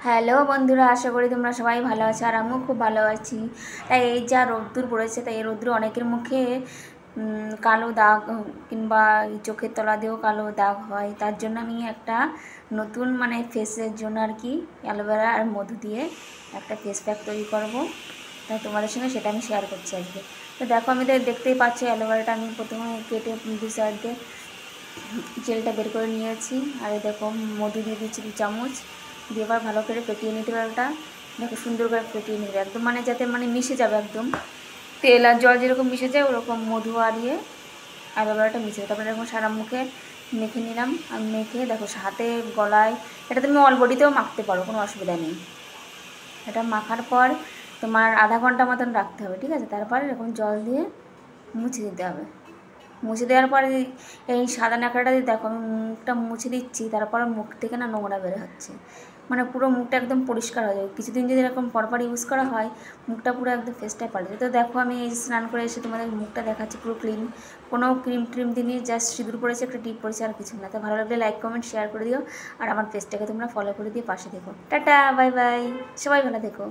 Hello বন্ধুরা, আশা করি তোমরা সবাই ভালো আছো আর আমিও খুব ভালো আছি। তাই এই যা রোদ্দুর পড়েছে, তাই এই রোদ্দুরে অনেকের মুখে কালো দাগ কিংবা চোখের তলা দিয়েও কালো দাগ হয়। তার জন্য আমি একটা নতুন ফেসের জন্য আর কি অ্যালোভেরা আর মধু দিয়ে একটা ফেস প্যাক তৈরি করব। তাই তোমাদের সঙ্গে সেটা আমি শেয়ার করছি আজকে। তো দেখো, আমি তো দেখতেই পাচ্ছি অ্যালোভেরাটা আমি প্রথমে কেটে দু সাইড দিয়ে জেলটা বের করে নিয়েছি। আর এই দেখো, মধু দিয়ে দিচ্ছি 2 চামচ, দিয়ে এবার ভালো করে ফেটিয়ে নিতে হবে। ওটা দেখো সুন্দর করে ফেটিয়ে নেবে একদম, যাতে মিশে যাবে একদম। তেল আর জল যেরকম মিশে যায় ওরকম মধু আর অ্যালোভেরাটা মিশে যায়। তারপরে এরকম সারা মুখে মেখে নিলাম। আর মেখে দেখো হাতে, গলায়, এটা তুমি অল বডিতেও মাখতে পারো, কোনো অসুবিধা নেই। এটা মাখার পর তোমার আধা ঘন্টা মতন রাখতে হবে, ঠিক আছে? তারপর এরকম জল দিয়ে মুছে দিতে হবে। মুছে দেওয়ার পরে এই সাদা ন্যাকড়াটা দিয়ে দেখো আমি মুখটা মুছে দিচ্ছি, তারপরে মুখ থেকে না নোংরা বের হচ্ছে, পুরো মুখটা একদম পরিষ্কার হয়ে যাবে। কিছুদিন যদি এরকম পরপর ইউজ করা হয়, মুখটা পুরো একদম ফেসটাই পাল্টে যায়। তো দেখো, আমি এই স্নান করে এসে তোমাদের মুখটা দেখাচ্ছি পুরো ক্লিন, কোনো ক্রিম দিনই, জাস্ট সিঁদুর পড়েছে, একটা টিপ পড়েছে, আর কিছু না। তো ভালো লাগলে লাইক কমেন্ট শেয়ার করে দিও, আর আমার পেজটাকে তোমরা ফলো করে দিয়ে পাশে দেখো। টাটা, বাই বাই, সবাই ভালো থেকো।